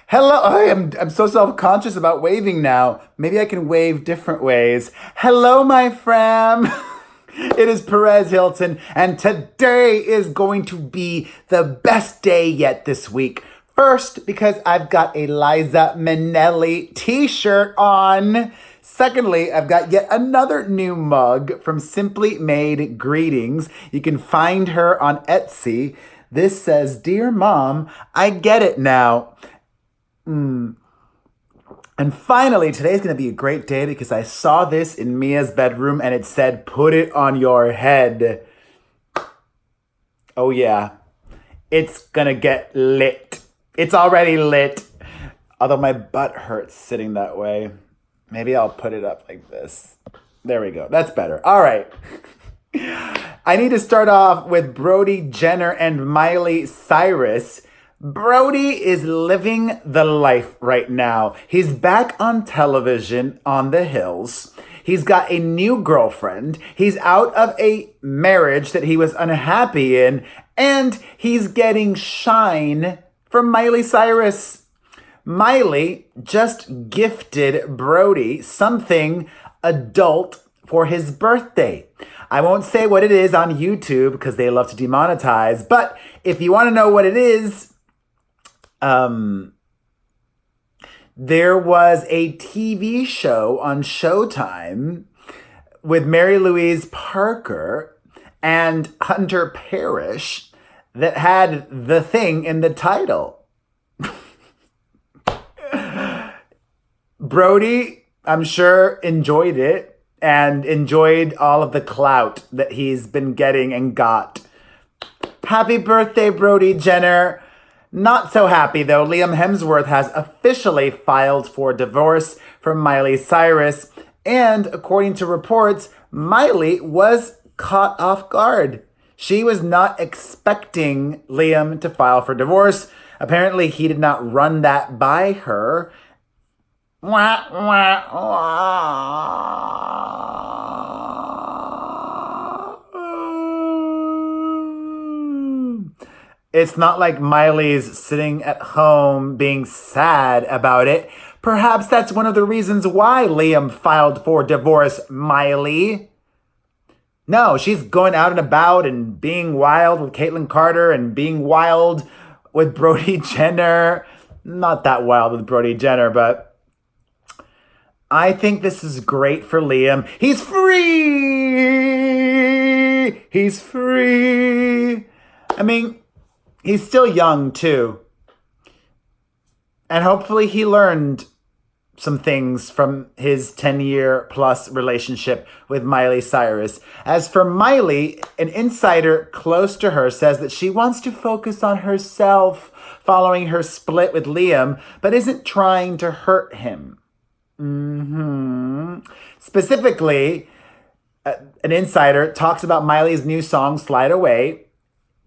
Hello, I'm so self-conscious about waving now. Maybe I can wave different ways. Hello, my fam. It is Perez Hilton, and today is going to be the best day yet this week. First, because I've got a Liza Minnelli t-shirt on. Secondly, I've got yet another new mug from Simply Made Greetings. You can find her on Etsy. This says, "Dear Mom, I get it now." And finally, today's going to be a great day because I saw this in Mia's bedroom and it said, "Put it on your head." Oh yeah, it's going to get lit. It's already lit. Although my butt hurts sitting that way. Maybe I'll put it up like this. There we go. That's better. All right. I need to start off with Brody Jenner and Miley Cyrus. Brody is living the life right now. He's back on television on the hills. He's got a new girlfriend. He's out of a marriage that he was unhappy in. And he's getting shine from Miley Cyrus. Miley just gifted Brody something adult for his birthday. I won't say what it is on YouTube because they love to demonetize. But if you want to know what it is, there was a TV show on Showtime with Mary Louise Parker and Hunter Parrish that had the thing in the title. Brody, I'm sure, enjoyed it and enjoyed all of the clout that he's been getting and got. Happy birthday, Brody Jenner. Not so happy, though. Liam Hemsworth has officially filed for divorce from Miley Cyrus. And according to reports, Miley was caught off guard. She was not expecting Liam to file for divorce. Apparently, he did not run that by her. Wah, wah, wah. It's not like Miley's sitting at home being sad about it. Perhaps that's one of the reasons why Liam filed for divorce, Miley. No, she's going out and about and being wild with Caitlyn Carter and being wild with Brody Jenner. Not that wild with Brody Jenner, but I think this is great for Liam. He's free! He's free! I mean, he's still young, too. And hopefully he learned some things from his 10-year-plus relationship with Miley Cyrus. As for Miley, an insider close to her says that she wants to focus on herself following her split with Liam, but isn't trying to hurt him. Specifically, an insider talks about Miley's new song, "Slide Away,"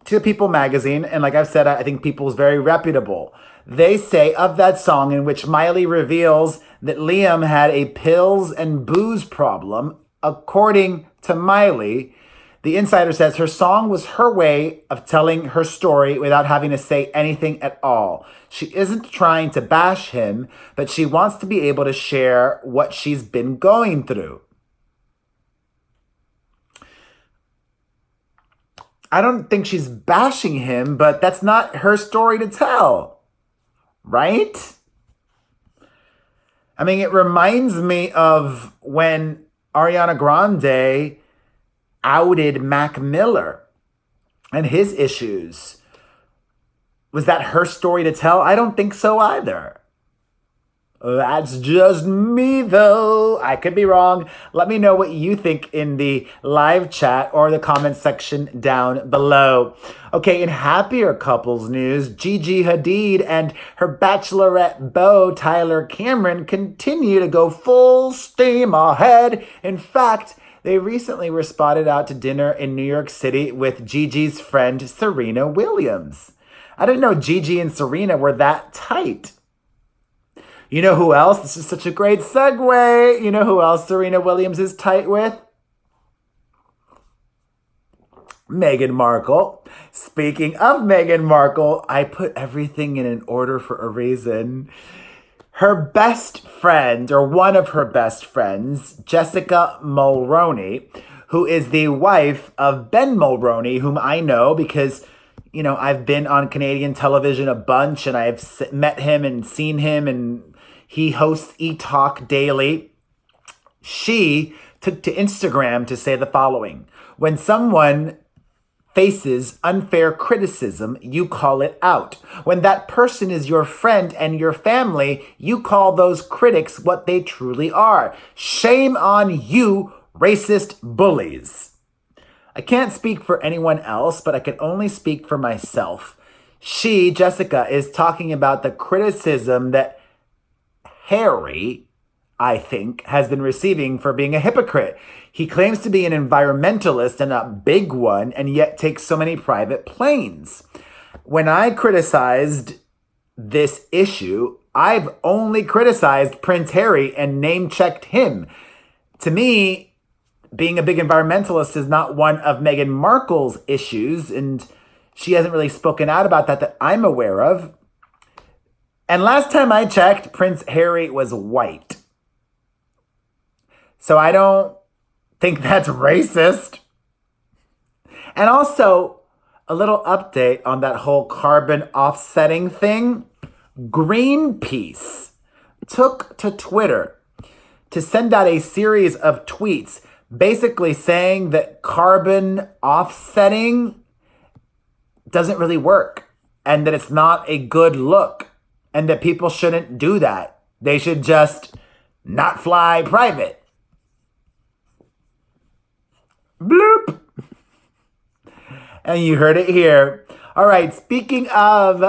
to People magazine. And like I've said, I think People is very reputable. They say of that song, in which Miley reveals that Liam had a pills and booze problem, according to Miley, the insider says her song was her way of telling her story without having to say anything at all. She isn't trying to bash him, but she wants to be able to share what she's been going through. I don't think she's bashing him, but that's not her story to tell, right? I mean, it reminds me of when Ariana Grande outed Mac Miller and his issues. Was that her story to tell? I don't think so either. That's just me, though. I could be wrong. Let me know what you think in the live chat or the comment section down below. Okay, in happier couples news, Gigi Hadid and her bachelorette beau, Tyler Cameron, continue to go full steam ahead. In fact, they recently were spotted out to dinner in New York City with Gigi's friend, Serena Williams. I didn't know Gigi and Serena were that tight. You know who else? This is such a great segue. You know who else Serena Williams is tight with? Meghan Markle. Speaking of Meghan Markle, I put everything in an order for a reason. Her best friend, or one of her best friends, Jessica Mulroney, who is the wife of Ben Mulroney, whom I know because, I've been on Canadian television a bunch and I've met him and seen him, and he hosts E-Talk Daily. She took to Instagram to say the following: when someone faces unfair criticism, you call it out. When that person is your friend and your family, you call those critics what they truly are. Shame on you, racist bullies. I can't speak for anyone else, but I can only speak for myself. She, Jessica, is talking about the criticism that Harry, I think, has been receiving for being a hypocrite. He claims to be an environmentalist and a big one, and yet takes so many private planes. When I criticized this issue, I've only criticized Prince Harry and name-checked him. To me, being a big environmentalist is not one of Meghan Markle's issues, and she hasn't really spoken out about that I'm aware of. And last time I checked, Prince Harry was white. So I don't think that's racist. And also, a little update on that whole carbon offsetting thing. Greenpeace took to Twitter to send out a series of tweets basically saying that carbon offsetting doesn't really work and that it's not a good look and that people shouldn't do that. They should just not fly private. Bloop. And you heard it here. All right, speaking of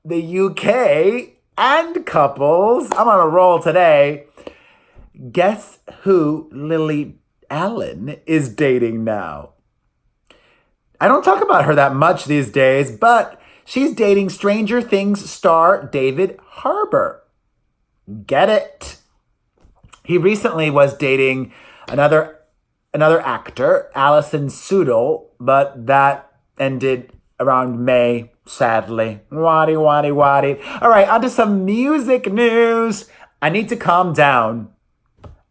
the UK and couples, I'm on a roll today. Guess who Lily Allen is dating now? I don't talk about her that much these days, but she's dating Stranger Things star David Harbour. Get it? He recently was dating another actor, Alison Sudol, but that ended around May, sadly. Waddy. All right, on to some music news. I need to calm down.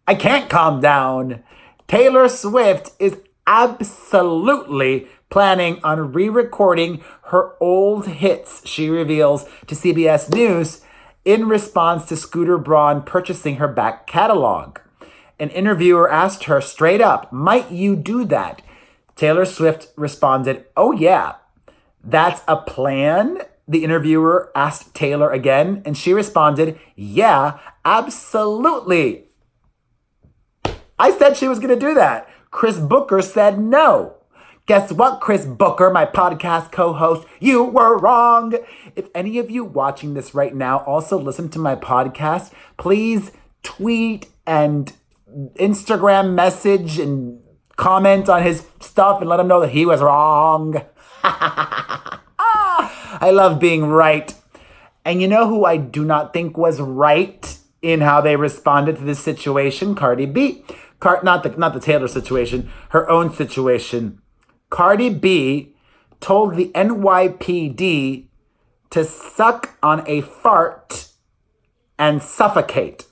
I can't calm down. Taylor Swift is absolutely planning on re-recording her old hits, she reveals to CBS News in response to Scooter Braun purchasing her back catalog. An interviewer asked her straight up, "Might you do that?" Taylor Swift responded, "Oh yeah, that's a plan?" The interviewer asked Taylor again, and she responded, "Yeah, absolutely. I said she was going to do that. Chris Booker said no." Guess what, Chris Booker, my podcast co-host? You were wrong. If any of you watching this right now also listen to my podcast, please tweet and Instagram message and comment on his stuff and let him know that he was wrong. I love being right. And you know who I do not think was right in how they responded to this situation? Cardi B. Not the Taylor situation, her own situation. Cardi B told the NYPD to suck on a fart and suffocate.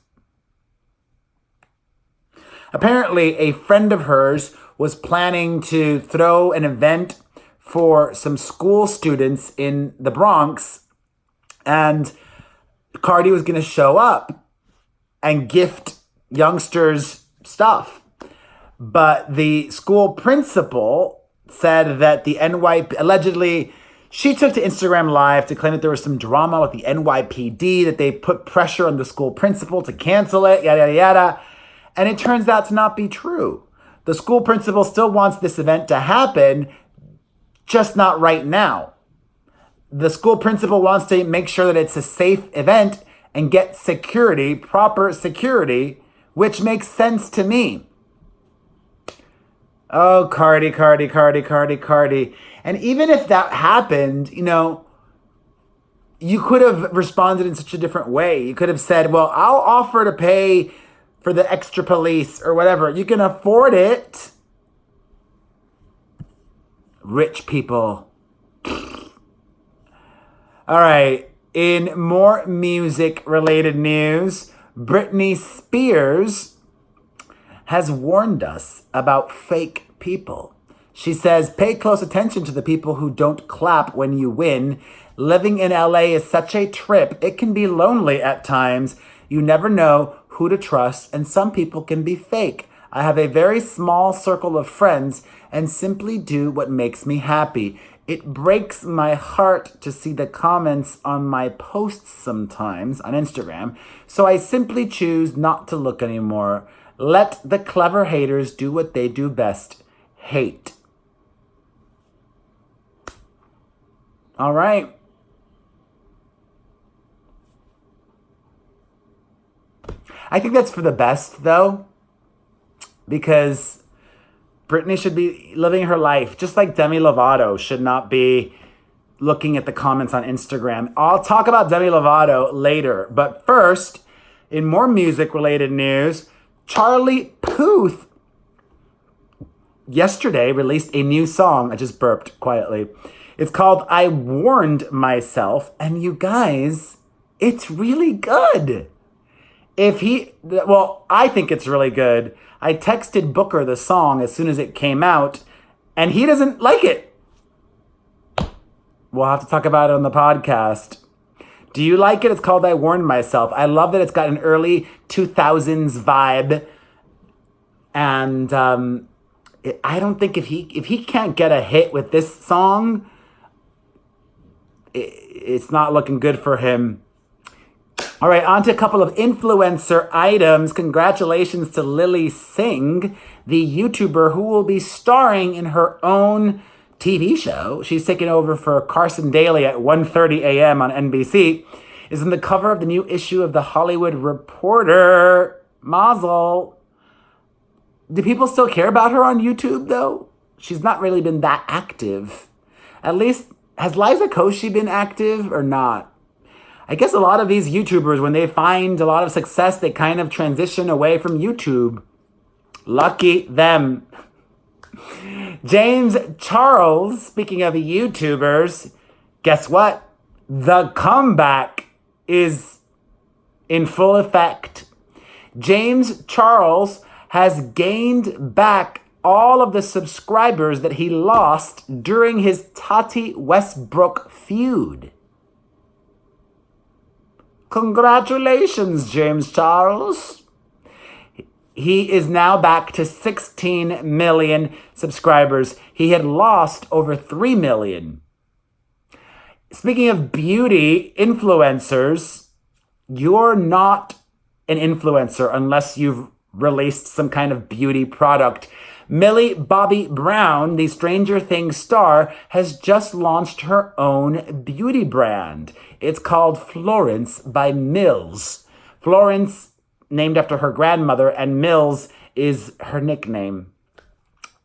Apparently, a friend of hers was planning to throw an event for some school students in the Bronx, and Cardi was going to show up and gift youngsters stuff. But the school principal said that the allegedly, she took to Instagram Live to claim that there was some drama with the NYPD, that they put pressure on the school principal to cancel it, yada, yada, yada. And it turns out to not be true. The school principal still wants this event to happen, just not right now. The school principal wants to make sure that it's a safe event and get security, proper security, which makes sense to me. Oh, Cardi. And even if that happened, you could have responded in such a different way. You could have said, well, I'll offer to pay for the extra police or whatever. You can afford it. Rich people. All right. In more music-related news, Britney Spears has warned us about fake people. She says, pay close attention to the people who don't clap when you win. Living in LA is such a trip. It can be lonely at times. You never know who to trust, and some people can be fake. I have a very small circle of friends and simply do what makes me happy. It breaks my heart to see the comments on my posts sometimes on Instagram, so I simply choose not to look anymore. Let the clever haters do what they do best. Hate. All right. I think that's for the best, though, because Britney should be living her life, just like Demi Lovato should not be looking at the comments on Instagram. I'll talk about Demi Lovato later, but first, in more music-related news, Charlie Puth yesterday released a new song. I just burped quietly. It's called I Warned Myself, and you guys, it's really good. I think it's really good. I texted Booker the song as soon as it came out, and he doesn't like it. We'll have to talk about it on the podcast. Do you like it? It's called I Warned Myself. I love that it's got an early 2000s vibe. And I don't think if he can't get a hit with this song, it's not looking good for him. All right, on to a couple of influencer items. Congratulations to Lily Singh, the YouTuber who will be starring in her own TV show. She's taking over for Carson Daly at 1:30 a.m. on NBC. Is on the cover of the new issue of The Hollywood Reporter. Mazel. Do people still care about her on YouTube, though? She's not really been that active. At least, has Liza Koshy been active or not? I guess a lot of these YouTubers, when they find a lot of success, they kind of transition away from YouTube. Lucky them. James Charles, speaking of YouTubers, guess what? The comeback is in full effect. James Charles has gained back all of the subscribers that he lost during his Tati Westbrook feud. Congratulations, James Charles. He is now back to 16 million subscribers. He had lost over 3 million. Speaking of beauty influencers, you're not an influencer unless you've released some kind of beauty product. Millie Bobby Brown, the Stranger Things star, has just launched her own beauty brand. It's called Florence by Mills. Florence, named after her grandmother, and Mills is her nickname.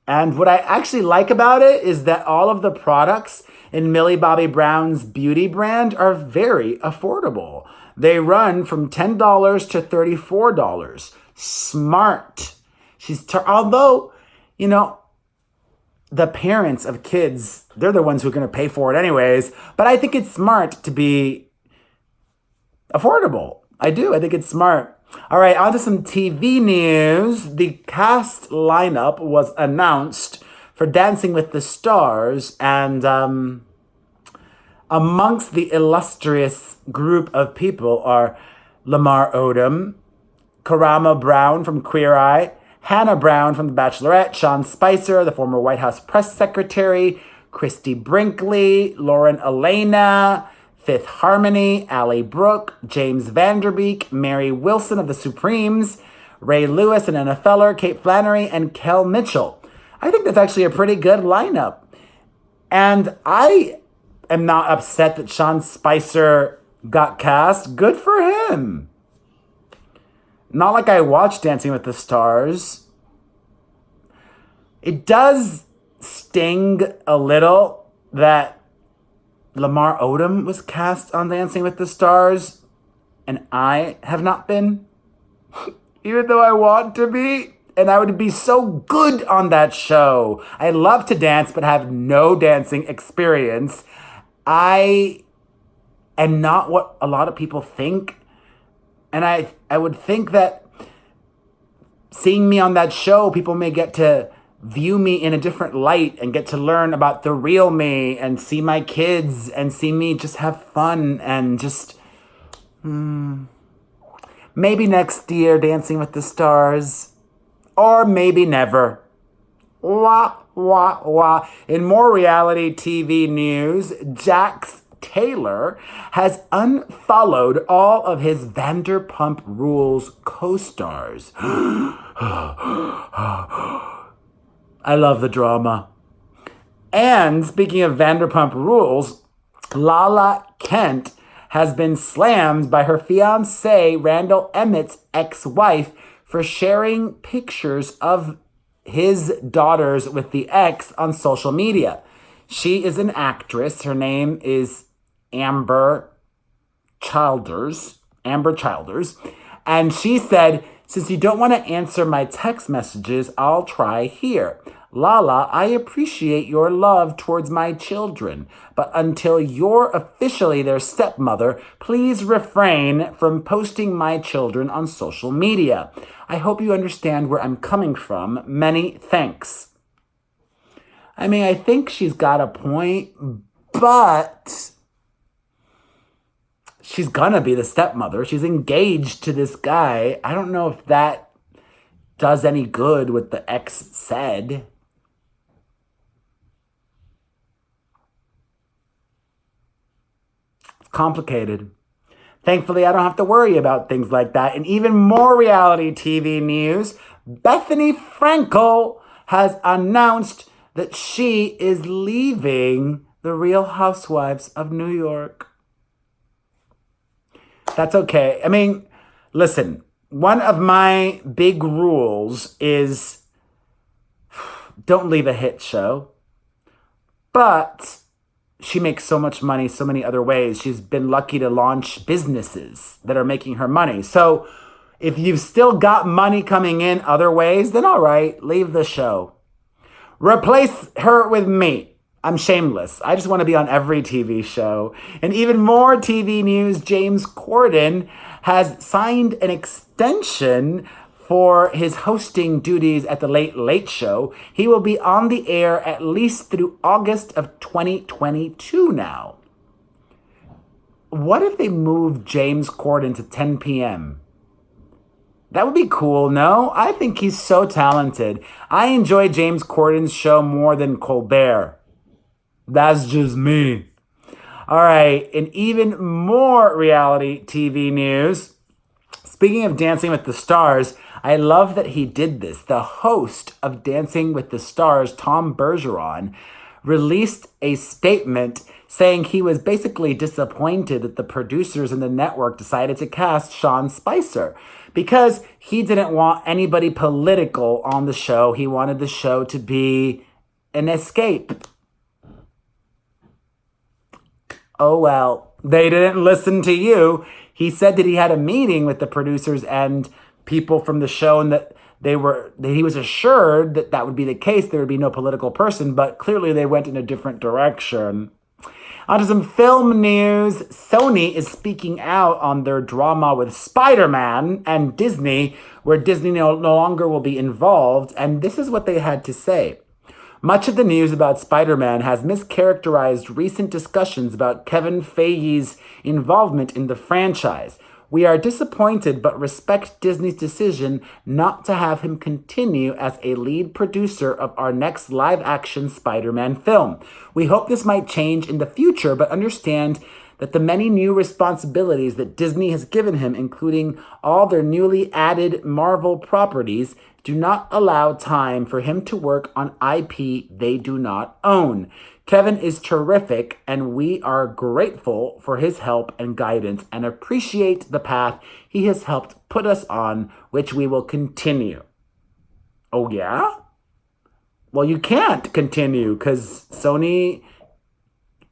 And what I actually like about it is that all of the products in Millie Bobby Brown's beauty brand are very affordable. They run from $10 to $34. Smart. Although, you know, the parents of kids, they're the ones who are going to pay for it anyways. But I think it's smart to be affordable. I do. I think it's smart. All right, on to some TV news. The cast lineup was announced for Dancing with the Stars. And amongst the illustrious group of people are Lamar Odom, Karama Brown from Queer Eye, Hannah Brown from The Bachelorette, Sean Spicer, the former White House press secretary, Christy Brinkley, Lauren Elena, Fifth Harmony, Allie Brooke, James Vanderbeek, Mary Wilson of The Supremes, Ray Lewis and Anna Feller, Kate Flannery, and Kel Mitchell. I think that's actually a pretty good lineup. And I am not upset that Sean Spicer got cast. Good for him. Not like I watched Dancing with the Stars. It does sting a little that Lamar Odom was cast on Dancing with the Stars and I have not been. Even though I want to be. And I would be so good on that show. I love to dance but have no dancing experience. I and not what a lot of people think. And I would think that seeing me on that show, people may get to view me in a different light and get to learn about the real me and see my kids and see me just have fun and just maybe next year Dancing with the Stars or maybe never. Wah, wah, wah. In more reality TV news, JAX TAYLOR has unfollowed all of his Vanderpump Rules co-stars. I love the drama. And speaking of Vanderpump Rules, Lala Kent has been slammed by her fiance, Randall Emmett's ex-wife, for sharing pictures of his daughters with the ex on social media. She is an actress. Her name is Amber Childers. And she said, "Since you don't want to answer my text messages, I'll try here. Lala, I appreciate your love towards my children, but until you're officially their stepmother, please refrain from posting my children on social media. I hope you understand where I'm coming from. Many thanks." I mean, I think she's got a point, but she's gonna be the stepmother. She's engaged to this guy. I don't know if that does any good what the ex said. It's complicated. Thankfully, I don't have to worry about things like that. And even more reality TV news, BETHENNY FRANKEL has announced that she is leaving the Real Housewives of New York. That's okay. I mean, listen, one of my big rules is don't leave a hit show. But she makes so much money so many other ways. She's been lucky to launch businesses that are making her money. So if you've still got money coming in other ways, then all right, leave the show. Replace her with me. I'm shameless. I just want to be on every TV show. And even more TV news, James Corden has signed an extension for his hosting duties at the Late Late Show. He will be on the air at least through August of 2022 now. What if they moved James Corden to 10 p.m.? That would be cool, no? I think he's so talented. I enjoy James Corden's show more than Colbert. That's just me. All right, and even more reality TV news. Speaking of Dancing with the Stars, I love that he did this. The host of Dancing with the Stars, Tom Bergeron, released a statement saying he was basically disappointed that the producers and the network decided to cast Sean Spicer because he didn't want anybody political on the show. He wanted the show to be an escape. Oh, well, they didn't listen to you. He said that he had a meeting with the producers and people from the show and that he was assured that that would be the case. There would be no political person, but clearly they went in a different direction. On to some film news. Sony is speaking out on their drama with Spider-Man and Disney, where Disney no longer will be involved, and this is what they had to say. Much of the news about Spider-Man has mischaracterized recent discussions about Kevin Feige's involvement in the franchise. We are disappointed but respect Disney's decision not to have him continue as a lead producer of our next live-action Spider-Man film. We hope this might change in the future, but understand that the many new responsibilities that Disney has given him, including all their newly added Marvel properties, do not allow time for him to work on IP they do not own. Kevin is terrific, and we are grateful for his help and guidance and appreciate the path he has helped put us on, which we will continue. Oh, yeah? Well, you can't continue because Sony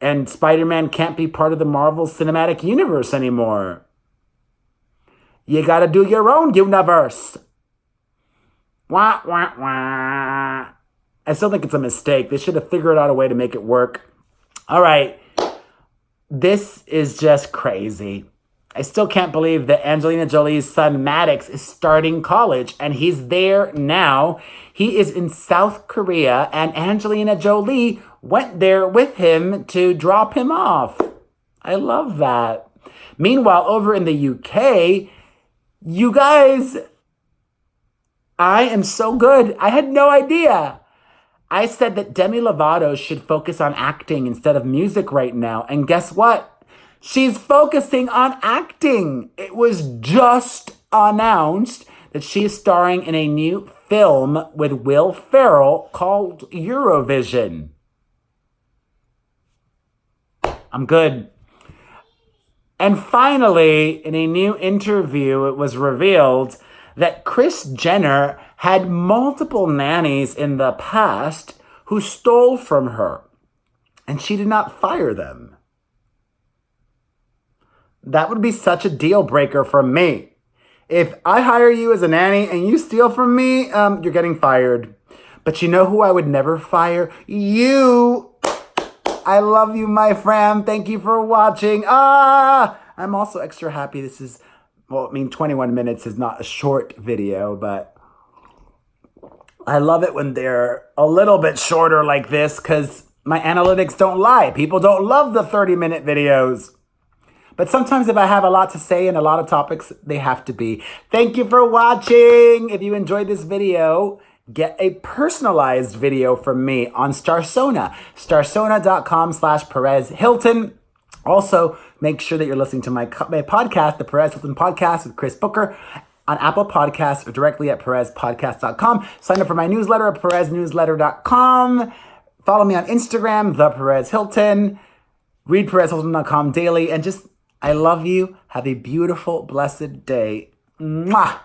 and Spider-Man can't be part of the Marvel Cinematic Universe anymore. You gotta do your own universe. Wah, wah, wah. I still think it's a mistake. They should have figured out a way to make it work. All right. This is just crazy. I still can't believe that Angelina Jolie's son Maddox is starting college and he's there now. He is in South Korea and Angelina Jolie went there with him to drop him off. I love that. Meanwhile, over in the UK, you guys, I am so good. I had no idea. I said that Demi Lovato should focus on acting instead of music right now. And guess what? She's focusing on acting. It was just announced that she is starring in a new film with Will Ferrell called Eurovision. I'm good. And finally, in a new interview, it was revealed that KRIS Jenner had multiple nannies in the past who stole from her, and she did not fire them. That would be such a deal breaker for me. If I hire you as a nanny and you steal from me, you're getting fired. But you know who I would never fire? You! I love you, my friend. Thank you for watching. I'm also extra happy this is, 21 minutes is not a short video, but I love it when they're a little bit shorter like this because my analytics don't lie. People don't love the 30-minute videos. But sometimes if I have a lot to say and a lot of topics, they have to be. Thank you for watching. If you enjoyed this video, get a personalized video from me on Starsona. Starsona.com/Perez Hilton. Also, make sure that you're listening to my podcast, the Perez Hilton Podcast with Chris Booker, on Apple Podcasts or directly at PerezPodcast.com. Sign up for my newsletter at PerezNewsletter.com. Follow me on Instagram, The Perez Hilton. Read PerezHilton.com daily. And just, I love you. Have a beautiful, blessed day. Mwah!